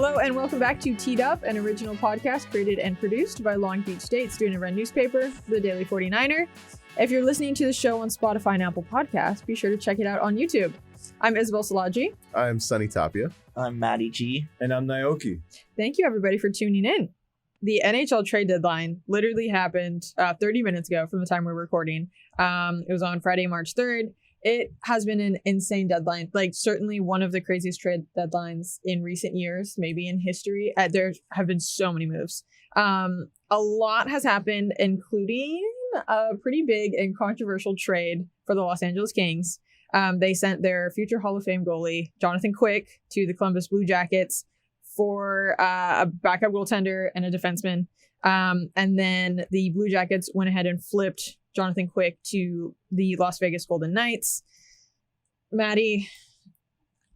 Hello and welcome back to Teed Up, an original podcast created and produced by Long Beach State student-run newspaper, The Daily 49er. If you're listening to the show on Spotify and Apple Podcasts, be sure to check it out on YouTube. I'm Isabel Silagy. I'm Sonny Tapia. I'm Matty G. And I'm Naoki. Thank you everybody for tuning in. The NHL trade deadline literally happened 30 minutes ago from the time we're recording. It was on Friday, March 3rd. It has been an insane deadline, like certainly one of the craziest trade deadlines in recent years, maybe in history. There have been so many moves. A lot has happened, including a pretty big and controversial trade for the Los Angeles Kings. They sent their future Hall of Fame goalie, Jonathan Quick, to the Columbus Blue Jackets for a backup goaltender and a defenseman. And then the Blue Jackets went ahead and flipped Jonathan Quick to the Las Vegas Golden Knights. Maddie,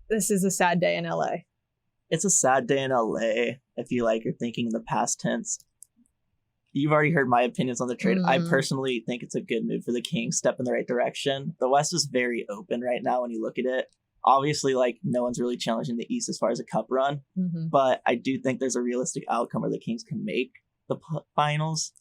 this is a sad day in LA. It's a sad day in LA if you you're thinking in the past tense. You've already heard my opinions on the trade. I personally think it's a good move for the Kings, step in the right direction. The West is very open right now when you look at it. Obviously, no one's really challenging the East as far as a cup run, but I do think there's a realistic outcome where the Kings can make the finals.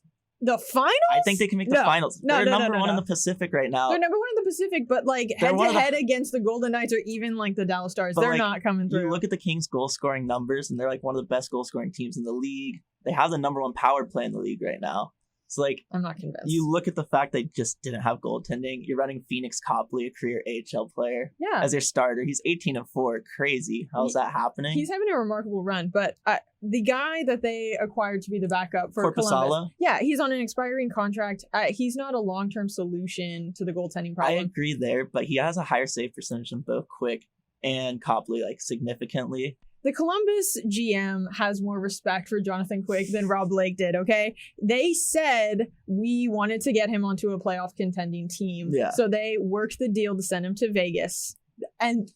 The finals? I think they can make the finals. They're number one in the Pacific right now. They're number one in the Pacific, but head-to-head against the Golden Knights or even the Dallas Stars, they're not coming through. You look at the Kings' goal-scoring numbers, and they're one of the best goal-scoring teams in the league. They have the number one power play in the league right now. So, I'm not convinced. You look at the fact they just didn't have goaltending. You're running Phoenix Copley, a career AHL player, as your starter. He's 18-4. Crazy. How's that happening? He's having a remarkable run, but the guy that they acquired to be the backup for Columbus, he's on an expiring contract. He's not a long-term solution to the goaltending problem. I agree there, but he has a higher save percentage than both Quick and Copley, significantly. The Columbus GM has more respect for Jonathan Quick than Rob Blake did, okay? They said we wanted to get him onto a playoff contending team. Yeah. So they worked the deal to send him to Vegas and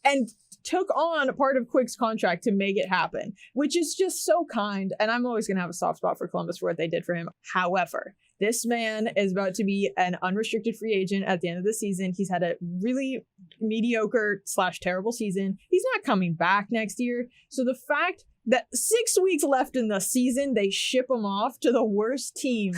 took on a part of Quick's contract to make it happen, which is just so kind. And I'm always going to have a soft spot for Columbus for what they did for him. However, this man is about to be an unrestricted free agent at the end of the season. He's had a really mediocre/terrible season. He's not coming back next year. So the fact that 6 weeks left in the season, they ship him off to the worst team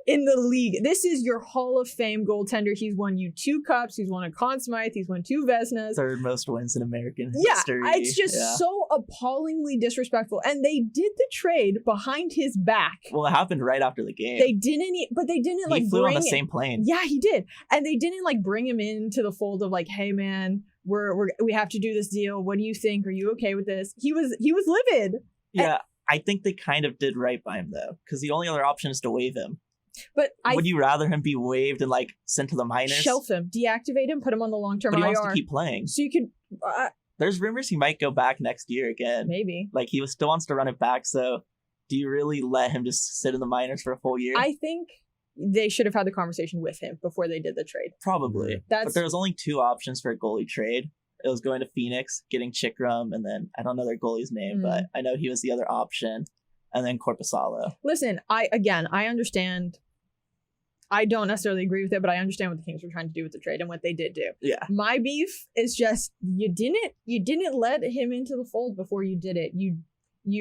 in the league. This is your Hall of Fame goaltender. He's won you 2 cups. He's won a Conn Smythe. He's won 2 Vezinas. Third most wins in American history. Yeah, it's just so appallingly disrespectful. And they did the trade behind his back. Well, it happened right after the game. They didn't, he flew on the same plane. Yeah, he did. And they didn't bring him into the fold of hey man, we have to do this deal. What do you think? Are you okay with this? He was livid. Yeah, I think they kind of did right by him though, because the only other option is to waive him. But would you rather him be waived and sent to the minors? Shelf him, deactivate him, put him on the long-term IR. But he wants to keep playing. So you could... There's rumors he might go back next year again. Maybe. He still wants to run it back, so do you really let him just sit in the minors for a full year? I think they should have had the conversation with him before they did the trade. Probably. But there was only 2 options for a goalie trade. It was going to Phoenix, getting Chikrum, and then I don't know their goalie's name, but I know he was the other option, and then Korpisalo. Listen, I understand. I don't necessarily agree with it, but I understand what the Kings were trying to do with the trade and what they did do. Yeah. My beef is just you didn't let him into the fold before you did it. You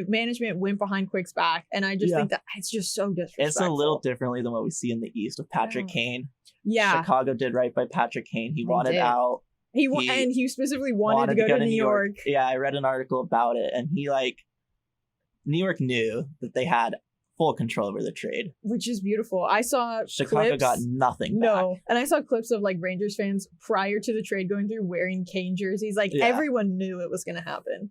management went behind Quick's back, and I just think that it's just so disrespectful. It's a little differently than what we see in the East with Patrick Kane. Yeah. Chicago did right by Patrick Kane. He wanted out. And he specifically wanted to go to New York. Yeah, I read an article about it, and he New York knew that they had full control over the trade, which is beautiful. I saw Chicago clips, got nothing back. And I saw clips of Rangers fans prior to the trade going through wearing Kane jerseys. Everyone knew it was going to happen.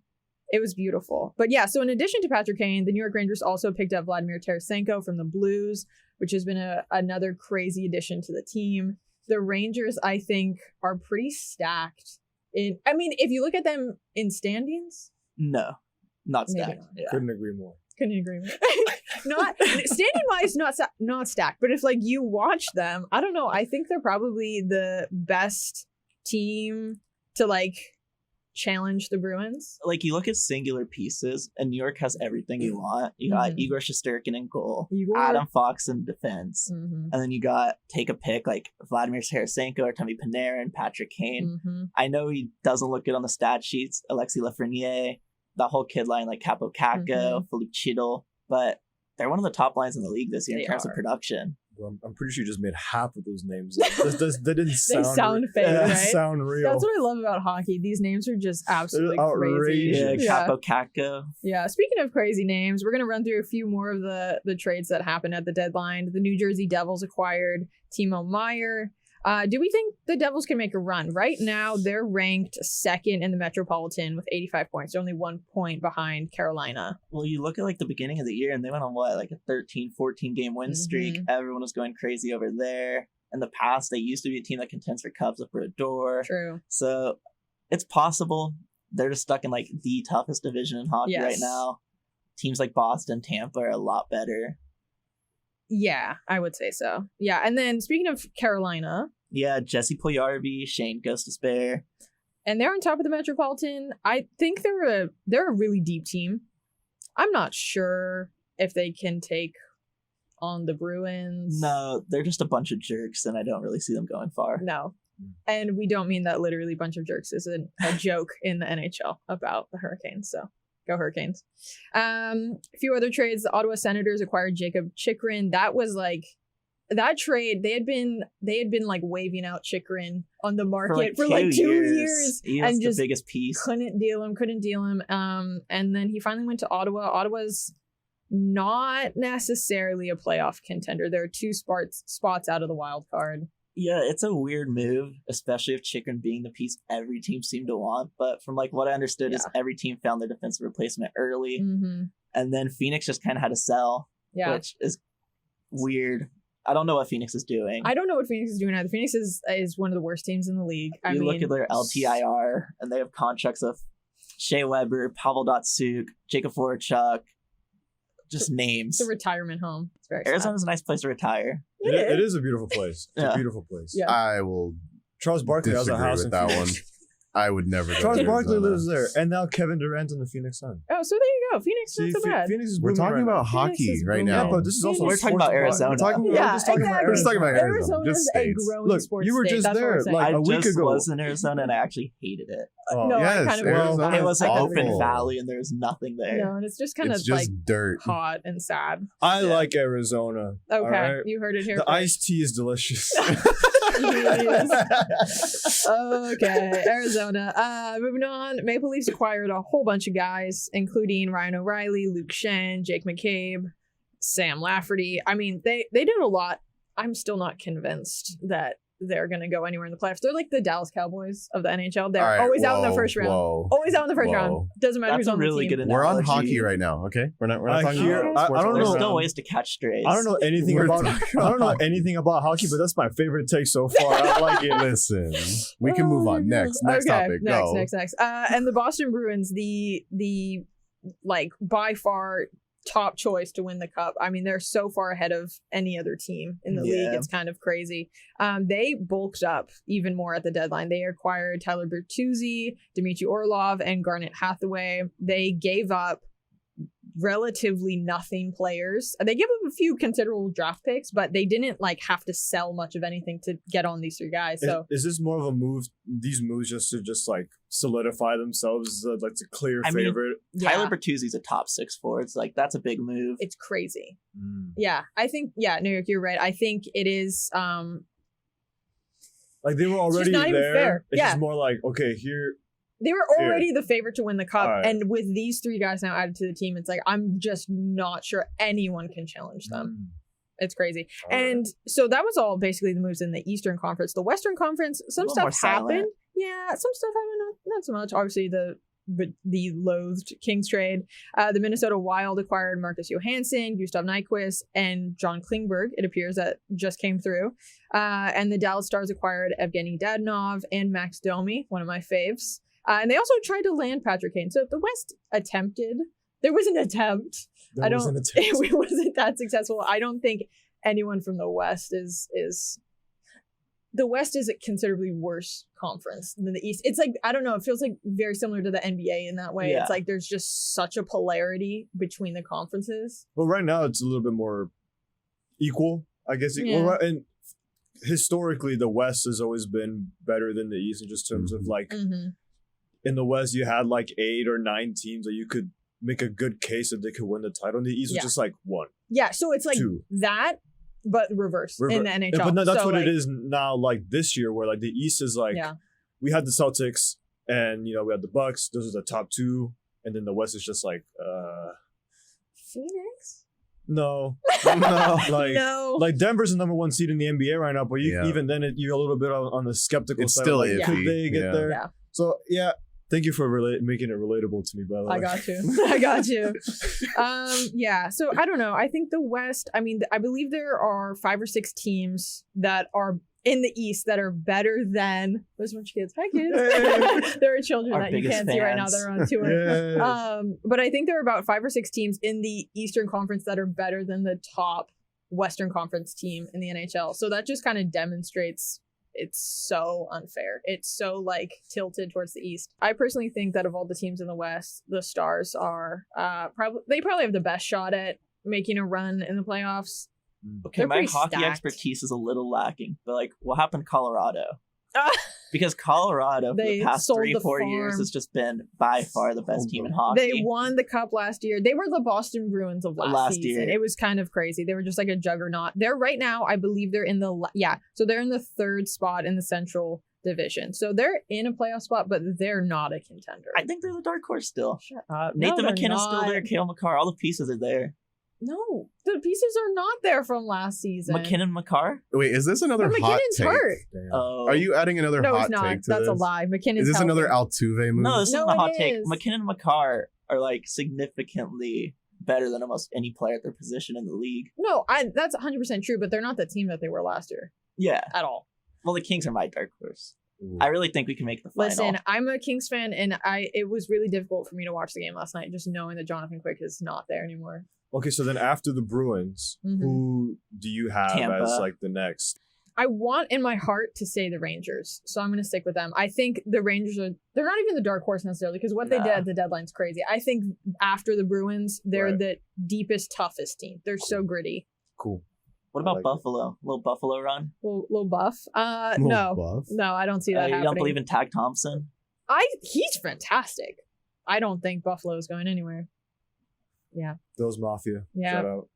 It was beautiful. But yeah, so in addition to Patrick Kane, the New York Rangers also picked up Vladimir Tarasenko from the Blues, which has been another crazy addition to the team. The Rangers, I think, are pretty stacked. If you look at them in standings, no, not stacked. Not. Yeah. Couldn't agree more. Not standing wise, not stacked. But if you watch them, I don't know. I think they're probably the best team to challenge the Bruins. You look at singular pieces, and New York has everything you want. You got Igor Shesterkin in goal, Adam Fox in defense, and then you got take a pick Vladimir Tarasenko or Tommy Panarin, Patrick Kane. I know he doesn't look good on the stat sheets. Alexis Lafreniere, that whole kid line like Capo Caco, Felipe Chidel, but they're one of the top lines in the league this year in terms of production. Well, I'm pretty sure you just made half of those names. They didn't sound. They sound fake, right? Sound real. That's what I love about hockey. These names are just absolutely crazy. Yeah, Capo Caco. Yeah. Speaking of crazy names, we're gonna run through a few more of the trades that happened at the deadline. The New Jersey Devils acquired Timo Meier. Do we think the Devils can make a run? Right now, they're ranked second in the Metropolitan with 85 points. They're only 1 point behind Carolina. Well, you look at like the beginning of the year and they went on like a 13, 14 game win streak. Everyone was going crazy over there. In the past, they used to be a team that contends for cups up for a door. True. So it's possible. They're just stuck in like the toughest division in hockey right now. Teams like Boston, Tampa are a lot better. Yeah, I would say so. Yeah, and then speaking of Carolina. Yeah, Jesse Puljujarvi, Shane Gostisbehere. And they're on top of the Metropolitan. I think they're a really deep team. I'm not sure if they can take on the Bruins. No, they're just a bunch of jerks, and I don't really see them going far. No. And we don't mean that literally bunch of jerks is a joke in the NHL about the Hurricanes, so go Hurricanes. A few other trades. The Ottawa Senators acquired Jacob Chychrun. That was like that trade. They had been like waving out Chychrun on the market for like 2 years. He was the biggest piece. Couldn't deal him. And then he finally went to Ottawa. Ottawa's not necessarily a playoff contender. There are 2 spots out of the wild card. Yeah, it's a weird move, especially if Chychrun being the piece every team seemed to want. But from like what I understood is every team found their defensive replacement early. And then Phoenix just kind of had to sell, which is weird. I don't know what Phoenix is doing. I don't know what Phoenix is doing either. Phoenix is one of the worst teams in the league. I mean, look at their LTIR, and they have contracts of Shea Weber, Pavel Datsyuk, Jacob Voracek. Just names. It's a retirement home. It's very Arizona's a nice place to retire. It is a beautiful place. It's a beautiful place. Yeah. I will Charles Barkley has a house with that one. I would never. Charles Barkley lives there, and now Kevin Durant's on the Phoenix Sun. Oh, so there you go. Phoenix, not so bad. Phoenix is We're talking about hockey right now. Yeah, but this is also we're talking about Arizona. We're just talking about Arizona. Arizona's a growing sports you were just state. there like a week ago. I was in Arizona and I actually hated it. No, yes, I kind of Arizona it was like awful. open valley and there was nothing there. No, and it's just kind of just like dirt, hot and sad. I like Arizona. Okay, right? you heard it here. The iced tea is delicious. Okay, Arizona. Moving on, Maple Leafs acquired a whole bunch of guys, including Ryan O'Reilly, Luke Shen, Jake McCabe, Sam Lafferty. I mean, they did a lot. I'm still not convinced that they're going to go anywhere in the playoffs. They're like the Dallas Cowboys of the NHL. They're always out in the first round. Always out in the first round. Doesn't matter who's on the team. Good analogy. We're on hockey right now, okay? We're not talking about sports. I don't There's know. still ways to catch strays. I don't know anything about anything about hockey, but that's my favorite take so far. I like it. Listen, we can move on. Next topic. Next. And the Boston Bruins, the like by far top choice to win the cup. I mean, they're so far ahead of any other team in the league. It's kind of crazy. They bulked up even more at the deadline. They acquired Tyler Bertuzzi, Dmitry Orlov, and Garnet Hathaway. They gave up relatively nothing players. They gave up a few considerable draft picks, but they didn't like have to sell much of anything to get on these 3 guys. So is this more of a move? These moves just to like solidify themselves as like a clear favorite. Tyler Bertuzzi's a top 6 forward. It's like that's a big move. It's crazy. Yeah, I think New York, you're right. I think it is. Like they were already not even there. fair. It's just more like okay here. They were already the favorite to win the cup, and with these 3 guys now added to the team, it's like I'm just not sure anyone can challenge them. It's crazy. And so that was all basically the moves in the Eastern Conference. The Western Conference, some stuff happened. Yeah, some stuff happened, not so much. Obviously, the loathed Kings trade. The Minnesota Wild acquired Marcus Johansson, Gustav Nyquist, and John Klingberg, it appears, that just came through. And the Dallas Stars acquired Evgeny Dadonov and Max Domi, one of my faves. And they also tried to land Patrick Kane. So the West attempted. There was an attempt. It wasn't that successful. I don't think anyone from the West is. The West is a considerably worse conference than the East. It's like, I don't know, it feels like very similar to the NBA in that way. Yeah. It's like there's just such a polarity between the conferences. Well, right now it's a little bit more equal, I guess. Yeah. And historically, the West has always been better than the East in just terms of like in the West you had like 8 or 9 teams that you could make a good case that they could win the title. In the East, was just like 1. Yeah, so it's like 2. that, but reverse in the NHL. Yeah, but no, that's so what like, it is now. Like this year, where like the East is like we had the Celtics, and we had the Bucks. Those are the top 2, and then the West is just like Phoenix. No, like no. like Denver's the number 1 seed in the NBA right now, but even then you're a little bit on the skeptical it's side. Still like, iffy. could they get there? Yeah. So thank you for making it relatable to me, by the way. I got you. Yeah. So I don't know. I think the West. I mean, I believe there are 5 or 6 teams that are in the East that are better than those bunch of kids. Hi, kids. There are children Our that you can't biggest see right now. fans. They're on tour. But I think there are about 5 or 6 teams in the Eastern Conference that are better than the top Western Conference team in the NHL. So that just kind of demonstrates it's so unfair. It's so like tilted towards the East. I personally think that of all the teams in the West, the Stars are probably have the best shot at making a run in the playoffs. Okay, my hockey expertise is a little lacking, but like, what happened to Colorado? Because Colorado for the past 3-4 years has just been by far the best team in hockey. They won the cup last year. They were the Boston Bruins of last season. Year. It was kind of crazy. They were just like a juggernaut. They're right now, I believe they're in the so they're in the 3rd spot in the Central Division. So they're in a playoff spot, but they're not a contender. I think they're the dark horse still. Shut up. Nathan McKinnon's still there. Cale Makar. All the pieces are there. No, the pieces are not there from last season. McKinnon, Makar? Wait, is this another hot take? Hurt. Are you adding another hot take to this? No, it's not. That's a lie. McKinnon's Is this healthy. another Altuve move? No, this isn't a hot take. Is. McKinnon and Makar are like significantly better than almost any player at their position in the league. No, that's 100% true, but they're not the team that they were last year. Yeah. At all. Well, the Kings are my dark horse. I really think we can make the final. Listen, I'm a Kings fan, and it was really difficult for me to watch the game last night, just knowing that Jonathan Quick is not there anymore. Okay, so then after the Bruins, who do you have Tampa. as like the next? I want in my heart to say the Rangers, so I'm going to stick with them. I think the Rangers they're not even the dark horse necessarily, because what they did at the deadline's crazy. I think after the Bruins, they're the deepest, toughest team. They're so gritty. Cool. What about Buffalo? Little Buffalo run? Little buff? Buff? No, I don't see that happening. You don't believe in Tag Thompson? He's fantastic. I don't think Buffalo is going anywhere. Yeah. Those Mafia. Yeah. Shout out.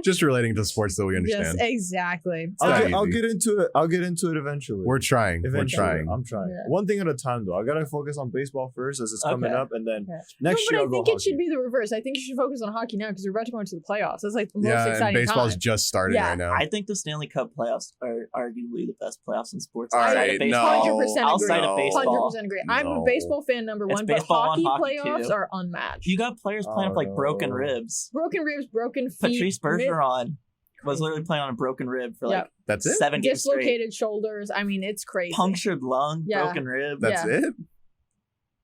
Just relating to sports that we understand. Yes, exactly. I'll get into it. I'll get into it eventually. We're trying. Eventually. We're trying. I'm trying. Yeah. One thing at a time, though. I gotta focus on baseball first, as it's coming up, and then next year I'll go I think it should be the reverse. I think you should focus on hockey now because we're about to go into the playoffs. That's like the most exciting and baseball's time. just starting right now. I think the Stanley Cup playoffs are arguably the best playoffs in sports. All outside right, of baseball. 100% agree. Outside of baseball. 100% agree. I'm a baseball fan number It's one, but baseball hockey one, hockey playoffs two. are unmatched. You got players playing with like broken ribs. Broken ribs, broken feet. Patrice Bergeron was literally playing on a broken rib for like That's it? 7 games straight. Dislocated shoulders. I mean, it's crazy. Punctured lung, broken rib. That's it?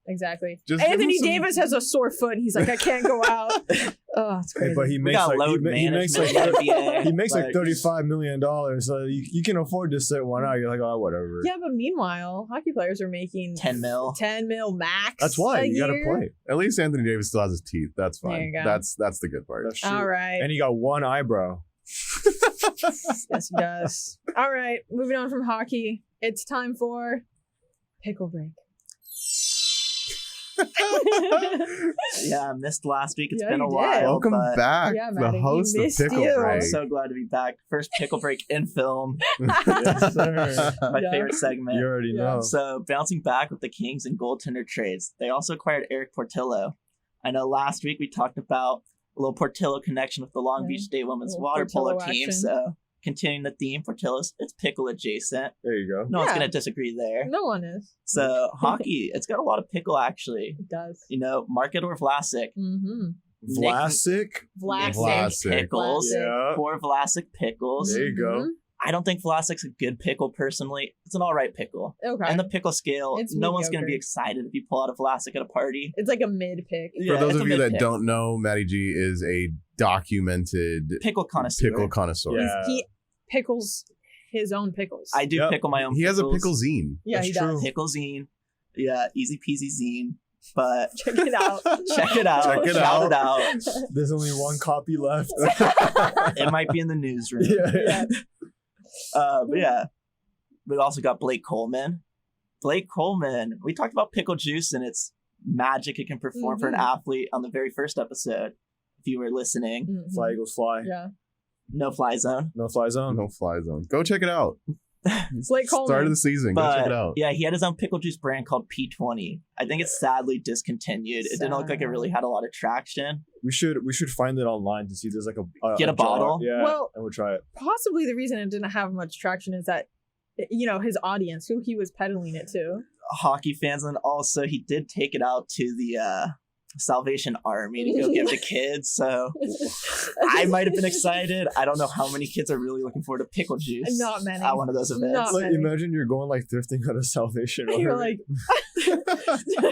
Exactly. Just Anthony Davis has a sore foot and he's like, I can't go out. Oh, it's crazy. Hey, but he makes got like load he makes like management, he makes like like- $35 million. So you can afford to sit one out. You're like, oh, whatever. Yeah, but meanwhile, hockey players are making 10 mil. 10 mil max. That's why you gotta year. play. At least Anthony Davis still has his teeth. That's There fine. you go. That's the good part. That's true. All right. And he got one eyebrow. Yes, he does. All right, moving on from hockey. It's time for pickle break. Yeah, I missed last week. It's Yeah, been a you did. while. Welcome but back, Yeah, the Matty, we host of missed Pickle you. Break. I'm so glad to be back. First pickle break in film. Yes, sir. My Yeah. favorite segment. You already Yeah. know. So bouncing back with the Kings and goaltender trades, they also acquired Eric Portillo. I know last week we talked about a little Portillo connection with the Long Beach State Women's Little Water Polo Portillo team. action. So continuing the theme, Portillo's it's pickle adjacent. There you go. No one's Yeah. gonna disagree there. No one is. So hockey, it's got a lot of pickle actually. It does. You know, Market or Vlasic. Mm-hmm. Vlasic. Vlasic. Pickles. Yeah. For Vlasic pickles. There you go. I don't think Vlasic's a good pickle personally. It's an alright pickle. Okay. And the pickle scale, It's no one's going to be mediocre. excited if you pull out a Vlasic at a party. It's like a mid pick. Yeah, For those it's of a you that mid-pick. don't know, Matty G is a documented Pickle connoisseur. pickle connoisseur. Yeah. He pickles his own pickles. I do Yep. pickle my own He has a pickles. pickle zine. Yeah, That's he true. does. Pickle zine. Yeah, easy peasy zine. But Check it out. check it out. Check it Shout it out. out. There's only one copy left. It might be in the newsroom. Yeah. Yeah. But yeah. We also got Blake Coleman. Blake Coleman. We talked about pickle juice and its magic it can perform for an athlete on the very first episode. If you were listening, Fly Eagles fly. Yeah. no fly zone. No fly zone. No fly zone. Go check it out. Blake Coleman. Start of the season. Go check it out. Yeah, he had his own pickle juice brand called P20. I think it's sadly discontinued. It didn't look like it really had a lot of traction. We should find it online to see if there's like a Get a bottle? Yeah, Well, and we'll try it. Possibly the reason it didn't have much traction is that, his audience, who he was peddling it to. Hockey fans, and also he did take it out to the Salvation Army to go give to kids, so I might have been excited. I don't know how many kids are really looking forward to pickle juice. Not many. At one of those events. Not Like, many. imagine you're going like thrifting at a Salvation Army. You're like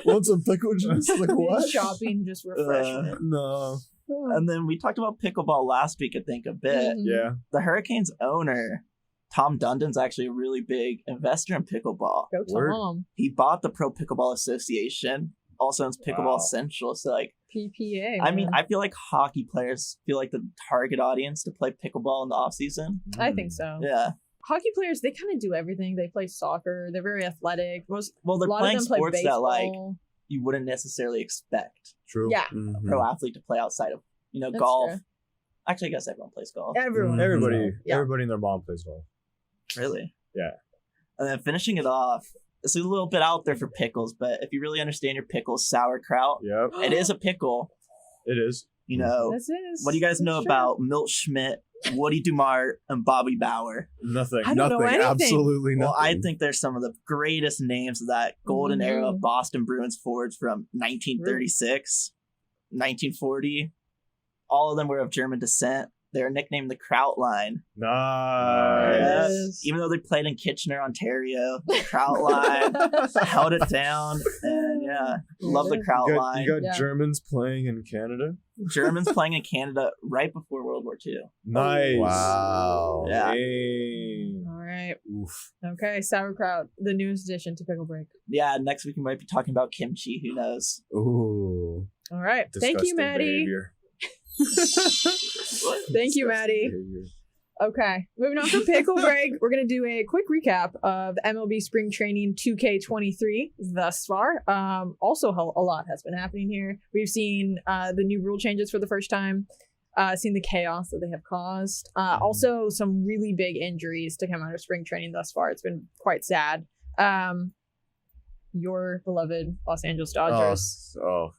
Want some pickle juice? Like what? shopping, just refreshment. No. And then we talked about pickleball last week, I think, a bit. Mhm. Yeah. The Hurricanes owner, Tom Dundon's actually a really big investor in pickleball. Go Word. Tom. He bought the Pro Pickleball Association, also owns Pickleball Wow. Central. So, like, PPA. I mean, man. I feel like hockey players feel like the target audience to play pickleball in the off season. I think so. Yeah. Hockey players, they kind of do everything. They play soccer. They're very athletic. Well, A they're lot playing of them play sports that baseball. like you wouldn't necessarily expect True. Yeah. a pro athlete to play outside of, That's golf. true. Actually, I guess everyone plays golf. Everyone. Everybody, Yeah. everybody and their mom plays golf. Really? Yeah. And then finishing it off, it's a little bit out there for pickles, but if you really understand your pickles, sauerkraut, Yep, it is a pickle. it is. You know, This is. what do you guys know sure. about Milt Schmidt, Woody Dumart, and Bobby Bauer? Nothing. I don't know Nothing. anything. Absolutely nothing. Well, I think they're some of the greatest names of that golden era of Boston Bruins forwards from 1936, 1940. All of them were of German descent. They're nicknamed the Kraut Line. Nice. Yes. Even though they played in Kitchener, Ontario, the Kraut Line held it down. And yeah, love the Kraut You got, line. you got Yeah. Germans playing in Canada. Germans playing in Canada right before World War II. Nice. Wow. Yeah. Dang. All right. Oof. Okay. Sauerkraut, the newest addition to Pickle Break. Yeah, next week we might be talking about kimchi. Who knows? Ooh. All right. Thank you, Disgusting Maddie. behavior. Thank you, Maddie. Behavior. Okay, moving on from Pickle Break, we're going to do a quick recap of MLB Spring Training 2K23 thus far. Also, a lot has been happening here. We've seen the new rule changes for the first time, seen the chaos that they have caused. Also, some really big injuries to come out of Spring Training thus far. It's been quite sad. Your beloved Los Angeles Dodgers. Oh,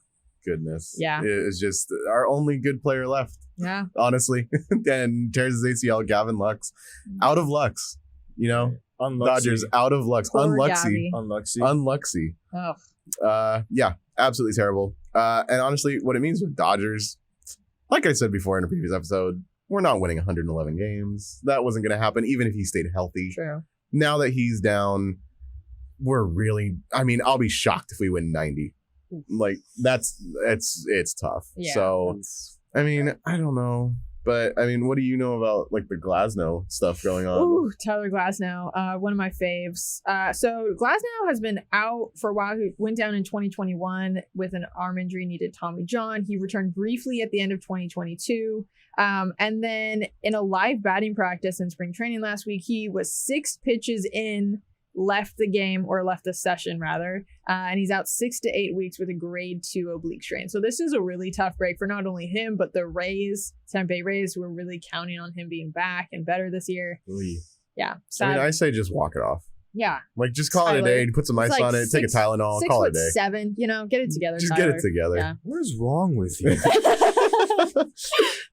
goodness. Yeah. It's just our only good player left, Yeah. honestly. And tears his ACL, Gavin Lux. Out of Lux. You know? Unluxy. Dodgers out of Lux. Poor Unluxy. Gabby. Unluxy. Unluxy. Oh, Yeah, absolutely terrible. And honestly, what it means with Dodgers, like I said before in a previous episode, we're not winning 111 games. That wasn't going to happen, even if he stayed healthy. true. Now that he's down, I'll be shocked if we win 90. Like, it's tough. Yeah. So, I mean, I don't know. But, I mean, what do you know about, like, the Glasnow stuff going on? Ooh, Tyler Glasnow, one of my faves. So Glasnow has been out for a while. He went down in 2021 with an arm injury, needed Tommy John. He returned briefly at the end of 2022. And then in a live batting practice in spring training last week, he was 6 pitches in, left the session rather, and he's out 6 to 8 weeks with a grade 2 oblique strain. So this is a really tough break for not only him but the Tampa Bay Rays, who are really counting on him being back and better this year. Oy. Yeah, I sad. mean, I say just walk it off. Yeah, Like, just call it a Tyler, day, put some it's ice like on it, take a Tylenol, call it a day. 6'7", get it together. Just Tyler. get it together. Yeah. What is wrong with you?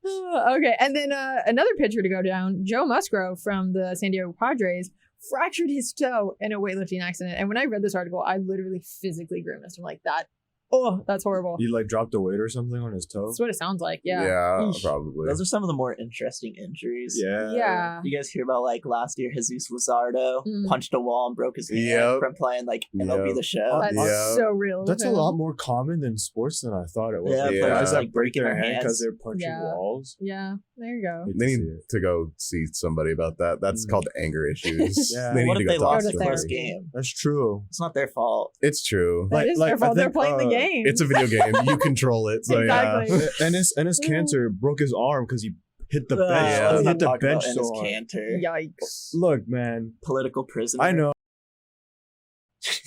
Okay, and then another pitcher to go down, Joe Musgrove from the San Diego Padres, fractured his toe in a weightlifting accident. And when I read this article, I literally physically grimaced. I'm like, that's horrible. He like dropped a weight or something on his toe. That's what it sounds like. Yeah. Eesh. Probably. Those are some of the more interesting injuries. Yeah. Yeah. You guys hear about like last year, Jesus Luzardo punched a wall and broke his hand Yep. from playing like MLB Yep. The Show. That's Yeah. so real. That's a Okay. lot more common than sports than I thought it was. Yeah, Yeah. Guys that like break breaking their their hand because hands. they're punching Yeah. walls. Yeah, there you go. Hate They to need see it. to go see somebody about that. That's Mm. called anger issues. Yeah. They What need if to they go talk lost to the Go to first somebody. game? That's true. It's not their fault. It's true. That is like, their I fault. They're think, playing the game. It's a video game. You control it. So Exactly. yeah. And his cancer broke his arm because he hit the bench. Yeah. He Let's not hit the talk bench about so Enes hard. Kanter. Yikes. Look, man. Political prisoner. I know.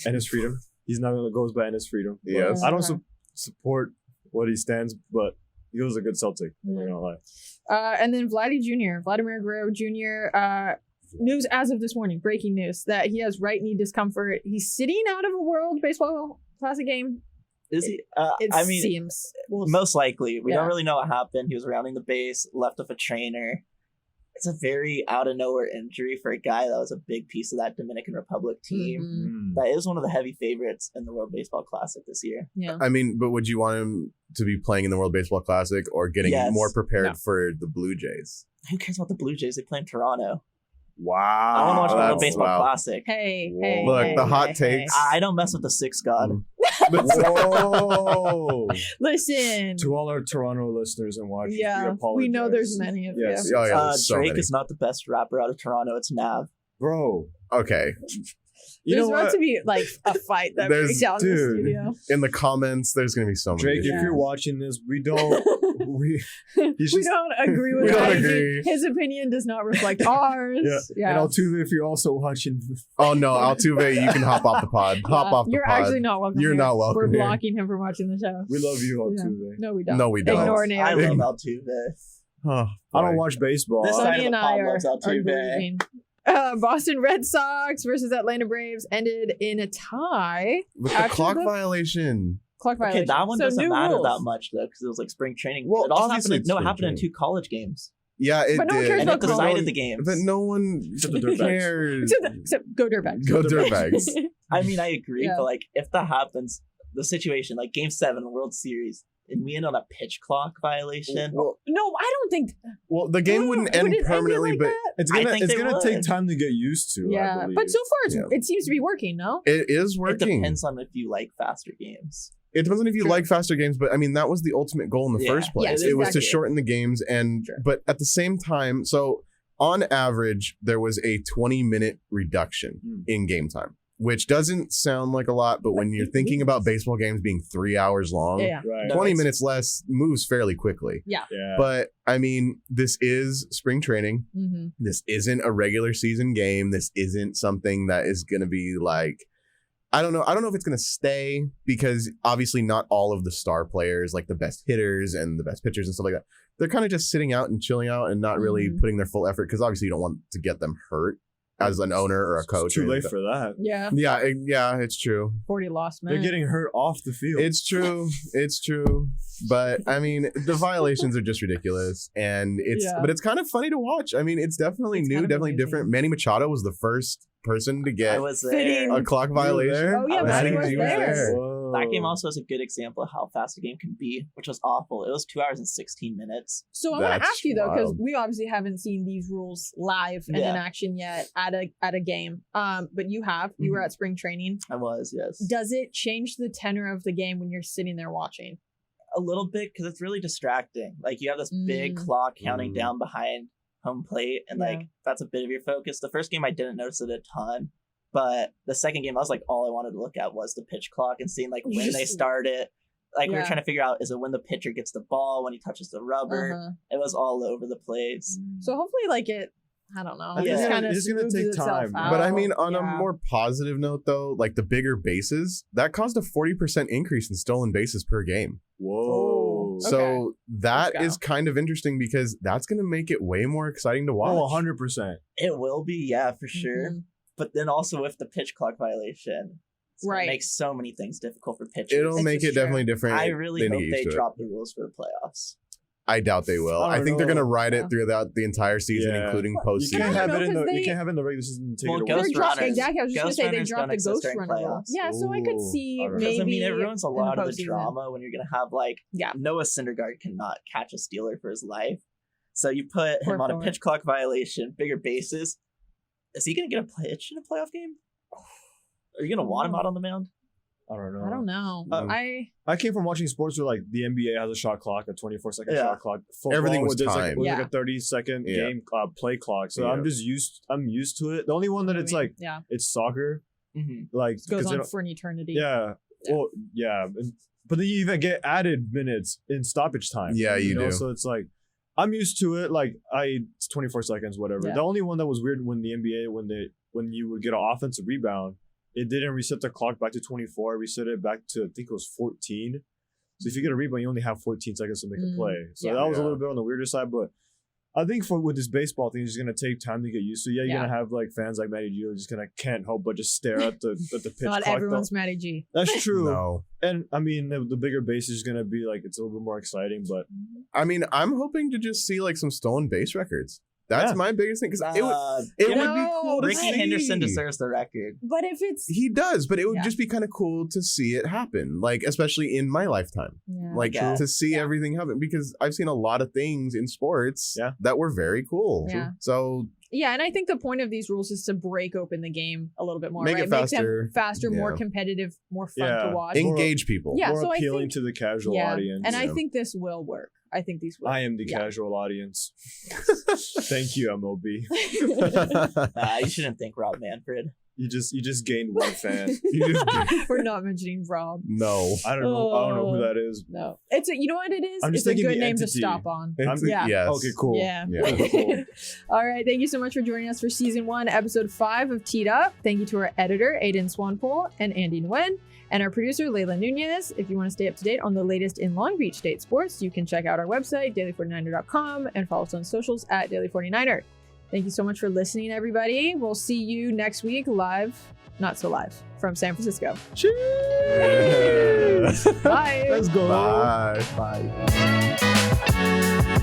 and his freedom. He's not going to go by his freedom. Yes. I don't support what he stands, but he was a good Celtic. I'm not gonna lie. And then Vladimir Guerrero Jr. News as of this morning, breaking news, that he has right knee discomfort. He's sitting out of a World Baseball Classic game. Is he? It seems. Most likely. We don't really know what happened. He was rounding the base, left with a trainer. It's a very out of nowhere injury for a guy that was a big piece of that Dominican Republic team. That is one of the heavy favorites in the World Baseball Classic this year. Yeah. I mean, but would you want him to be playing in the World Baseball Classic or getting more prepared for the Blue Jays? Who cares about the Blue Jays? They play in Toronto. Wow. I want to watch the World Baseball Classic. Hey, look, the hot takes. I don't mess with the six god. Whoa. Listen. To all our Toronto listeners and watchers, we know there's many of you. Oh, yeah, Drake is not the best rapper out of Toronto. It's Nav. Bro. Okay. There's about to be like a fight that breaks out in the studio. In the comments, there's going to be so many. Drake, if you're watching this, we don't agree with we that. don't agree. His opinion does not reflect ours. Yeah. And Altuve, if you're also watching. Oh no, Altuve, you can hop off the pod. Hop off the pod. You're actually not welcome. You're not welcome. We're blocking him from watching the show. We love you, Altuve. No, we don't. No, we don't. Ignore Naomi. I love Altuve. Oh, I don't watch baseball. This side Sonny of the and I pod are loves Altuve. grieving. Boston Red Sox versus Atlanta Braves ended in a tie. With the clock violation. Clock violation. Okay, that one So doesn't new matter rules. that much though, because it was like spring training. Well, it also obviously happened. It happened in 2 college games. Yeah, it But no one did. cares And about it decided college. the games. But no one Except the Dirtbags. cares. Except go Dirtbags. Go Dirtbags. I mean, I agree, Yeah. but like if that happens, the situation like Game 7 World Series, and we end on a pitch clock violation. Well, No, I don't think. well, the game wouldn't end Would it permanently, like but that? It's I gonna think they take would. time to get used to. I Yeah, believe. but so far Yeah. it seems to be working. No. it is It working. depends on if you like faster games. It depends on if you like faster games, but I mean that was the ultimate goal in the Yeah. first place. Yes, it was to exactly. shorten the games, and but at the same time, so on average there was a 20-minute reduction in game time, which doesn't sound like a lot, but when you're thinking about baseball games being 3 hours long, Yeah. Right. 20 minutes less moves fairly quickly. Yeah. Yeah. But I mean, this is spring training. Mm-hmm. This isn't a regular season game. This isn't something that is going to be like, I don't know if it's going to stay, because obviously not all of the star players, like the best hitters and the best pitchers and stuff like that, they're kind of just sitting out and chilling out and not really putting their full effort, because obviously you don't want to get them hurt as an owner or a coach. It's too late for that. Yeah. Yeah, it's true. 40 lost men. They're getting hurt off the field. It's true. But I mean, the violations are just ridiculous, and but it's kind of funny to watch. I mean, it's definitely It's new, kind of definitely amazing. different. Manny Machado was the first person to I get was Fitting. there. a clock violation. Oh, yeah, Matty was G there. Whoa. That game also is a good example of how fast a game can be, which was awful. It was 2 hours and 16 minutes. So I want to That's ask you though, because wild. we obviously haven't seen these rules live and in Yeah. action yet at a game. But you have. You were at spring training. I was, yes. Does it change the tenor of the game when you're sitting there watching? A little bit, because it's really distracting. Like, you have this big clock counting down behind home plate, and like that's a bit of your focus. The first game I didn't notice it a ton, but the second game I was like, all I wanted to look at was the pitch clock and seeing like when they start it. Like we were trying to figure out, is it when the pitcher gets the ball, when he touches the rubber? It was all over the place. So hopefully, like I don't know. I think Yeah. Just kind of it's gonna take time. But I mean, on a Yeah. more positive note, though, like the bigger bases, that caused a 40% increase in stolen bases per game. Whoa. Okay. So that Let's is go. kind of interesting, because that's going to make it way more exciting to watch. Oh, 100%. It will be, yeah, for sure. Mhm. But then also with the pitch clock violation, it's gonna Right. make so many things difficult for pitchers. It'll This make is it true. definitely different. I really They hope need to they get used to it. drop the rules for the playoffs. I doubt they will. I I don't think they're know. going to ride Yeah. it throughout the entire season, Yeah. including You postseason. can't have know, it in the 'cause you can't have it in the regular season and take Well, it away. Ghost They're dropping- runners- exactly. I was just Ghost gonna say they runners dropped don't the exist ghost during runner rule. playoffs. Yeah, so I could Ooh, see alright. maybe. Because I mean, it ruins a in lot the of the postseason. drama when you're gonna have like Yeah. Noah Syndergaard cannot catch a stealer for his life, so you put Poor him on a Thor. pitch clock violation, bigger bases. Is he gonna get a pitch in a playoff game? Are you gonna want him out on the mound? I don't know. I don't know. Mm. I came from watching sports where like the NBA has a shot clock, a 24-second Yeah. shot clock. Football, Everything was there's timed. like Yeah. a 30-second Yeah. game play clock. So Yeah. I'm used to it. The only one that it's like yeah, it's soccer, Mm-hmm. like it goes 'cause they on don't- for an eternity. yeah. Yeah. Well, yeah. But then you even get added minutes in stoppage time. Yeah, you do. So it's like I'm used to it. Like it's 24 seconds, whatever. Yeah. The only one that was weird when the NBA when you would get an offensive rebound it didn't reset the clock back to 24. It reset it back to, I think it was 14. So if you get a rebound, you only have 14 seconds to make a play. So that was a little bit on the weirder side, but I think with this baseball thing, it's just gonna take time to get used to. Yeah, you're gonna have like fans like Matty G who are just gonna can't help but just stare at the pitch Not clock. everyone's Matty G. That's true. No. And I mean, the bigger base is gonna be like it's a little bit more exciting, but I mean, I'm hoping to just see like some stolen base records. That's my biggest thing because it would be cool to Ricky see. Henderson deserves the record. But if it's He does, but it would just be kind of cool to see it happen, like especially in my lifetime, like to see everything happen because I've seen a lot of things in sports that were very cool. Yeah. So yeah, and I think the point of these rules is to break open the game a little bit more, Make right? it faster. Make them faster, more competitive, more fun to watch. Engage people. Yeah, more so appealing to the casual audience. And I think this will work. I think these will. I am the casual audience. Thank you, MOB. You shouldn't thank Rob Manfred. You just gained one fan. We're not mentioning Rob. No, I don't know who that is. No, it's you know what it is. I'm just it's a good the name entity. to stop on. Yes. Okay, cool. Yeah. Cool. All right. Thank you so much for joining us for season 1, episode 5 of Teed Up. Thank you to our editor Aiden Swanpool and Andy Nguyen, and our producer Layla Nunez. If you want to stay up to date on the latest in Long Beach State sports, you can check out our website daily49er.com and follow us on socials at daily49er. Thank you so much for listening, everybody. We'll see you next week live, not so live, from San Francisco. Cheers! Bye. Let's go. Bye. Bye.